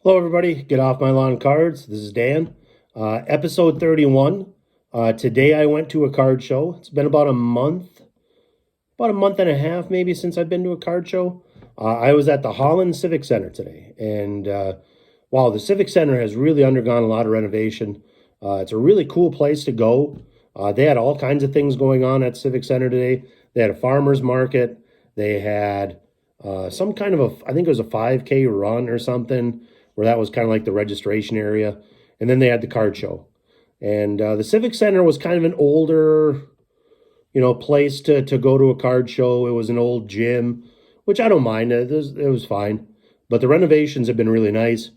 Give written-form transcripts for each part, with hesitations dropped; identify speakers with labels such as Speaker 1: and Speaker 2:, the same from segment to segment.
Speaker 1: Hello, everybody. Get off my lawn cards. This is Dan. Episode 31. Today I went to a card show. It's been about a month and a half maybe since I've been to a card show. I was at the Holland Civic Center today, and wow, the Civic Center has really undergone a lot of renovation. It's a really cool place to go. They had all kinds of things going on at Civic Center today. They had a farmer's market. They had some kind of I think it was a 5K run or something, where that was kind of like the registration area. And then they had the card show. And the Civic Center was kind of an older, place to go to a card show. It was an old gym, which I don't mind. It was fine. But the renovations have been really nice.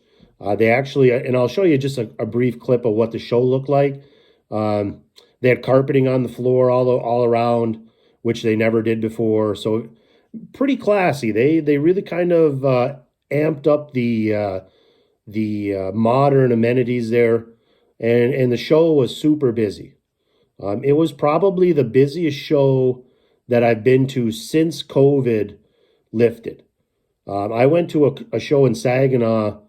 Speaker 1: They actually, and I'll show you just a brief clip of what the show looked like. They had carpeting on the floor all around, which they never did before. So pretty classy. They really kind of amped up the modern amenities there, and the show was super busy. It was probably the busiest show that I've been to since COVID lifted. I went to a show in Saginaw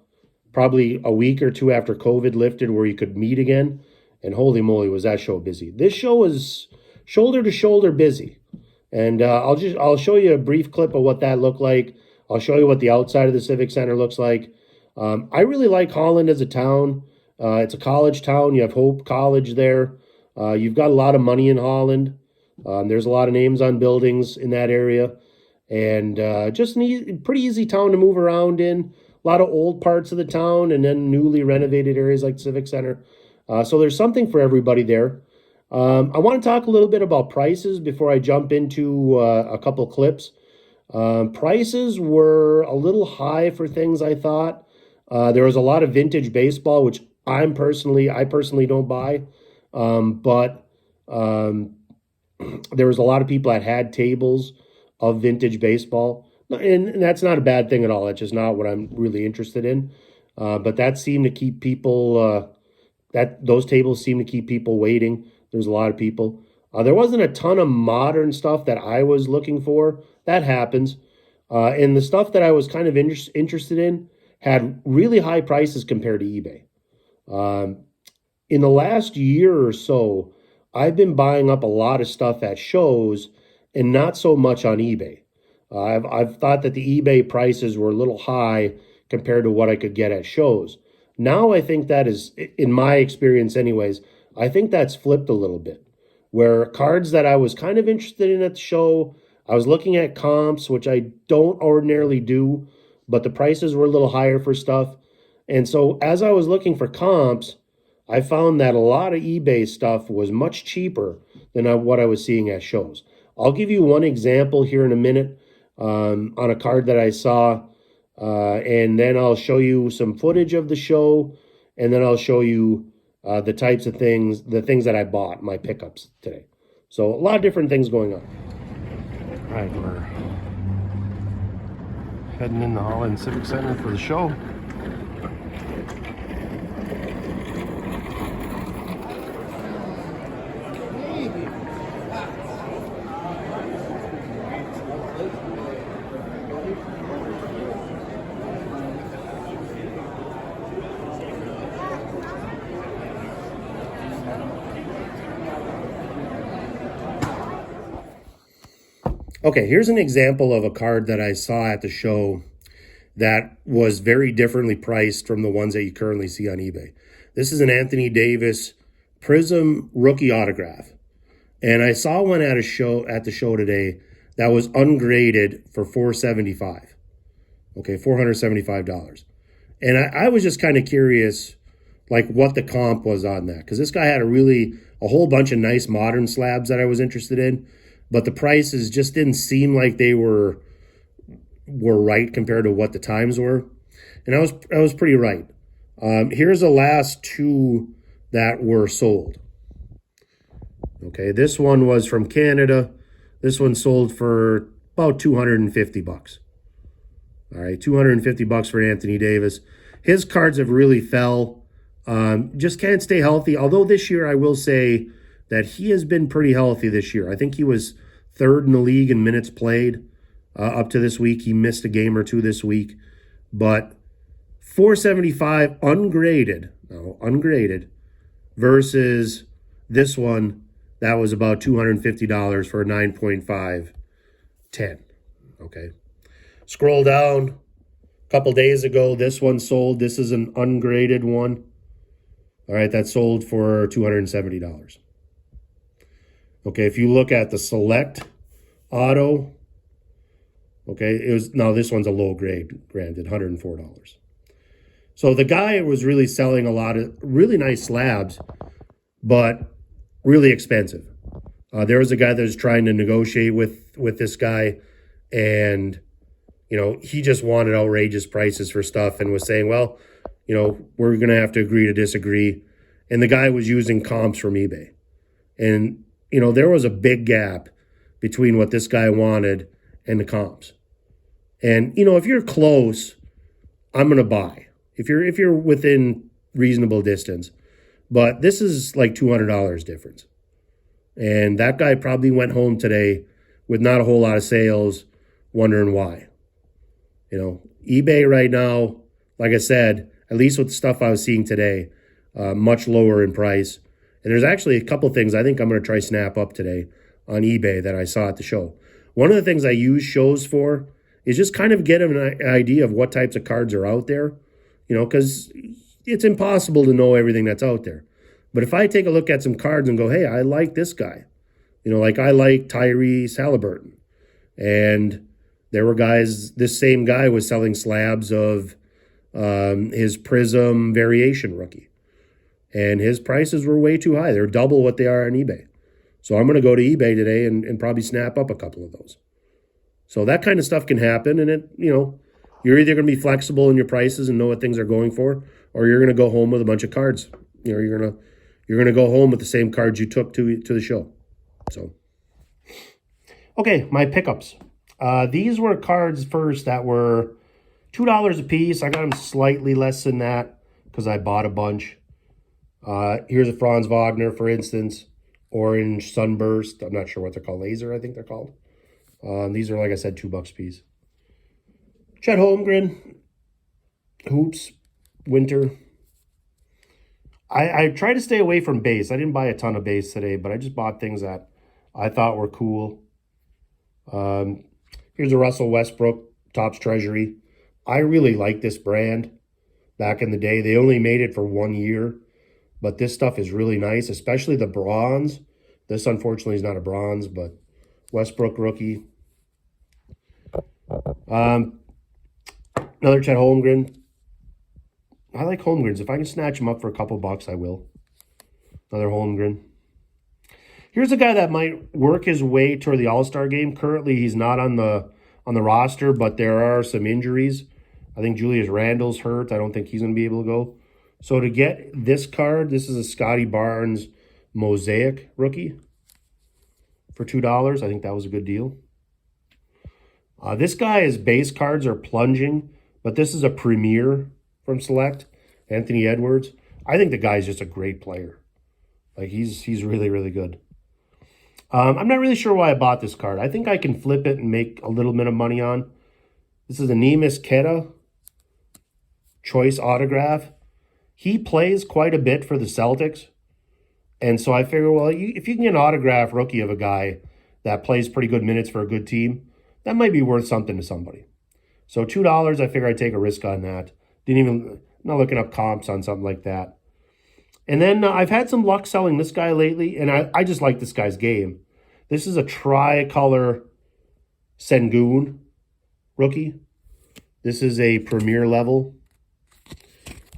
Speaker 1: probably a week or two after COVID lifted, where you could meet again, and holy moly, was that show busy. This show was shoulder to shoulder busy, and I'll show you a brief clip of what that looked like. I'll show you what the outside of the Civic Center looks like. I really like Holland as a town. It's a college town. You have Hope College there. You've got a lot of money in Holland. There's a lot of names on buildings in that area. And just an pretty easy town to move around in. A lot of old parts of the town, and then newly renovated areas like Civic Center. So there's something for everybody there. I want to talk a little bit about prices before I jump into a couple clips. Prices were a little high for things, I thought. There was a lot of vintage baseball, which I personally don't buy. But there was a lot of people that had tables of vintage baseball. And that's not a bad thing at all. That's just not what I'm really interested in. But that seemed to keep people, those tables seemed to keep people waiting. There's a lot of people. There wasn't a ton of modern stuff that I was looking for. That happens. And the stuff that I was kind of interested in had really high prices compared to eBay. In the last year or so, I've been buying up a lot of stuff at shows and not so much on eBay. I've thought that the eBay prices were a little high compared to what I could get at shows. Now I think that is, in my experience anyways, I think that's flipped a little bit. Where cards that I was kind of interested in at the show, I was looking at comps, which I don't ordinarily do, but the prices were a little higher for stuff. And so as I was looking for comps, I found that a lot of eBay stuff was much cheaper than what I was seeing at shows. I'll give you one example here in a minute on a card that I saw, and then I'll show you some footage of the show, and then I'll show you the types of things, the things that I bought, my pickups today. So a lot of different things going on. All right, we're heading in the Holland Civic Center for the show. Okay, here's an example of a card that I saw at the show that was very differently priced from the ones that you currently see on eBay. This is an Anthony Davis Prism rookie autograph. And I saw one at the show today that was ungraded for $475. Okay, $475. And I was just kind of curious, like, what the comp was on that. Because this guy had a whole bunch of nice modern slabs that I was interested in. But the prices just didn't seem like they were right compared to what the times were. And I was pretty right. Here's the last two that were sold. Okay, this one was from Canada. This one sold for about $250. All right, $250 for Anthony Davis. His cards have really fell. Just can't stay healthy. Although this year I will say that he has been pretty healthy this year. I think he was third in the league in minutes played up to this week. He missed a game or two this week. But $475 ungraded. No, ungraded. Versus this one that was about $250 for a 9.5 10. Okay. Scroll down. A couple days ago, this one sold. This is an ungraded one. All right, that sold for $270. Okay, if you look at the Select Auto, okay, now this one's a low grade, granted, $104. So the guy was really selling a lot of really nice slabs, but really expensive. There was a guy that was trying to negotiate with this guy, and he just wanted outrageous prices for stuff and was saying, well, we're going to have to agree to disagree. And the guy was using comps from eBay. And, there was a big gap between what this guy wanted and the comps. And, if you're close, I'm going to buy. If you're within reasonable distance. But this is like $200 difference. And that guy probably went home today with not a whole lot of sales, wondering why. eBay right now, like I said, at least with the stuff I was seeing today, much lower in price. And there's actually a couple things I think I'm going to try snap up today on eBay that I saw at the show. One of the things I use shows for is just kind of get an idea of what types of cards are out there, because it's impossible to know everything that's out there. But if I take a look at some cards and go, hey, I like this guy, like I like Tyrese Halliburton. And there were guys, this same guy was selling slabs of his Prism Variation rookie. And his prices were way too high. They're double what they are on eBay. So I'm going to go to eBay today and probably snap up a couple of those. So that kind of stuff can happen. And you're either going to be flexible in your prices and know what things are going for, or you're going to go home with a bunch of cards. You're going to go home with the same cards you took to the show. So, okay, my pickups. These were cards first that were $2 a piece. I got them slightly less than that because I bought a bunch. Here's a Franz Wagner, for instance. Orange Sunburst. I'm not sure what they're called. Laser, I think they're called. These are, like I said, $2 a piece. Chet Holmgren. Hoops. Winter. I try to stay away from base. I didn't buy a ton of base today, but I just bought things that I thought were cool. Here's a Russell Westbrook Topps Treasury. I really like this brand back in the day. They only made it for 1 year, but this stuff is really nice, especially the bronze. This, unfortunately, is not a bronze, but Westbrook rookie. Another Chet Holmgren. I like Holmgrens. If I can snatch him up for a couple bucks, I will. Another Holmgren. Here's a guy that might work his way toward the All-Star game. Currently, he's not on the roster, but there are some injuries. I think Julius Randle's hurt. I don't think he's going to be able to go. So to get this card, this is a Scotty Barnes Mosaic rookie for $2. I think that was a good deal. This guy's base cards are plunging, but this is a premier from Select, Anthony Edwards. I think the guy's just a great player. Like, he's really, really good. I'm not really sure why I bought this card. I think I can flip it and make a little bit of money on. This is a Neemias Queta choice autograph. He plays quite a bit for the Celtics. And so I figure, well, if you can get an autograph rookie of a guy that plays pretty good minutes for a good team, that might be worth something to somebody. So $2, I figure I'd take a risk on that. I'm not looking up comps on something like that. And then I've had some luck selling this guy lately, and I just like this guy's game. This is a tricolor Sengun rookie. This is a premier level.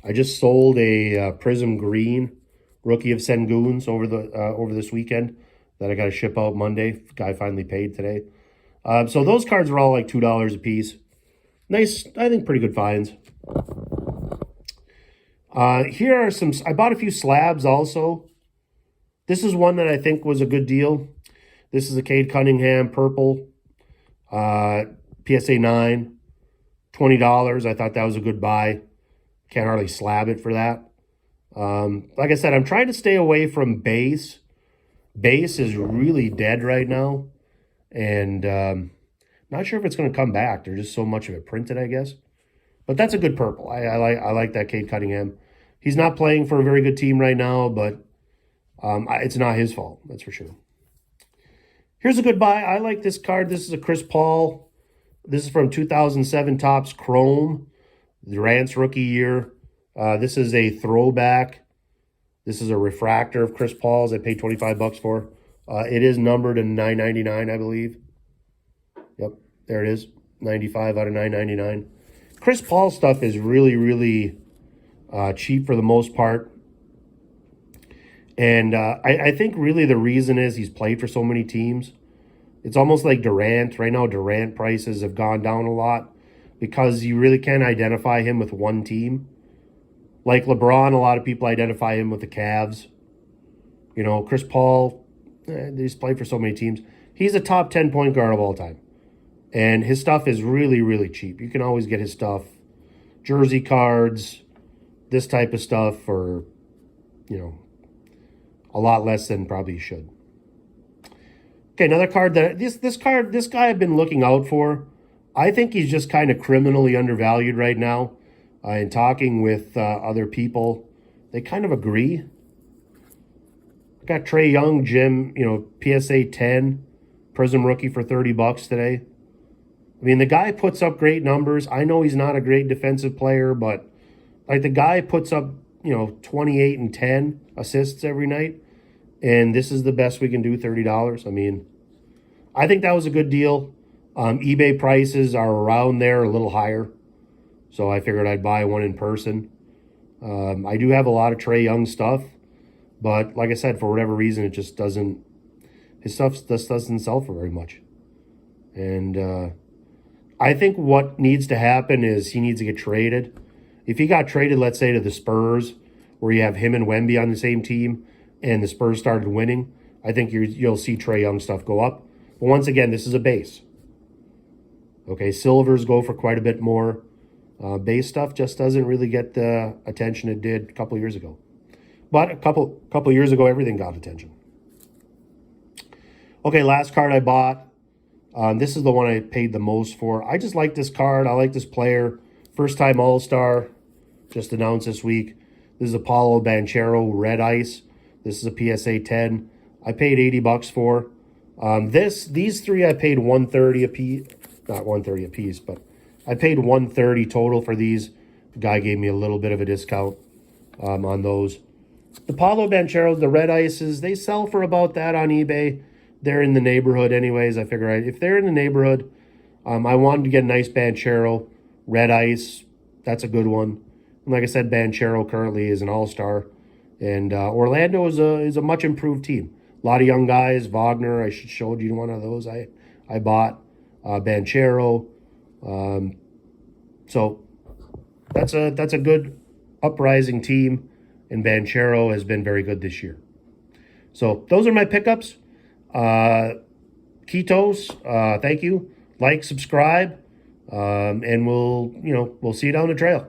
Speaker 1: I just sold a Prism Green rookie of Senguns over this weekend that I got to ship out Monday. Guy finally paid today. So those cards are all like $2 a piece. Nice, I think pretty good finds. Here are some, I bought a few slabs also. This is one that I think was a good deal. This is a Cade Cunningham purple, PSA 9, $20. I thought that was a good buy. Can't hardly slab it for that. Like I said, I'm trying to stay away from base. Base is really dead right now. And not sure if it's going to come back. There's just so much of it printed, I guess. But that's a good purple. I like that Cade Cunningham. He's not playing for a very good team right now, but it's not his fault. That's for sure. Here's a good buy. I like this card. This is a Chris Paul. This is from 2007 Topps Chrome, Durant's rookie year. This is a throwback. This is a refractor of Chris Paul's. I paid $25 for. It is numbered in $9.99, I believe. Yep, there it is. 95 out of $9.99. Chris Paul stuff is really, really cheap for the most part. And I think really the reason is he's played for so many teams. It's almost like Durant. Right now, Durant prices have gone down a lot because you really can't identify him with one team. Like LeBron, a lot of people identify him with the Cavs. You know, Chris Paul, he's played for so many teams. He's a top 10 point guard of all time. And his stuff is really, really cheap. You can always get his stuff. Jersey cards, this type of stuff for, you know, a lot less than probably you should. Okay, another card that this guy I've been looking out for. I think he's just kind of criminally undervalued right now. In talking with other people, they kind of agree. I got Trae Young, Jim, you know, PSA 10, Prism rookie for $30 today. I mean, the guy puts up great numbers. I know he's not a great defensive player, but like the guy puts up, you know, 28 and 10 assists every night. And this is the best we can do, $30. I mean, I think that was a good deal. eBay prices are around there, a little higher. So I figured I'd buy one in person. I do have a lot of Trae Young stuff. But like I said, for whatever reason, it just doesn't, his stuff just doesn't sell for very much. And I think what needs to happen is he needs to get traded. If he got traded, let's say, to the Spurs, where you have him and Wemby on the same team, and the Spurs started winning, I think you'll see Trae Young stuff go up. But once again, this is a base. Okay, silvers go for quite a bit more. Base stuff just doesn't really get the attention it did a couple years ago. But a couple years ago, everything got attention. Okay, last card I bought. This is the one I paid the most for. I just like this card. I like this player. First-time All-Star. Just announced this week. This is Apollo Banchero Red Ice. This is a PSA 10. I paid $80 for. These three I paid $130 a piece. Not $130 a piece, but I paid $130 total for these. The guy gave me a little bit of a discount on those. The Paulo Bancheros, the Red Ices, they sell for about that on eBay. They're in the neighborhood anyways. I figure if they're in the neighborhood, I wanted to get a nice Banchero. Red Ice, that's a good one. And like I said, Banchero currently is an all-star. And Orlando is a much improved team. A lot of young guys. Wagner, I showed you one of those I bought. Banchero. So that's a good uprising team. And Banchero has been very good this year. So those are my pickups. Kitos, thank you. Like, subscribe, and we'll see you down the trail.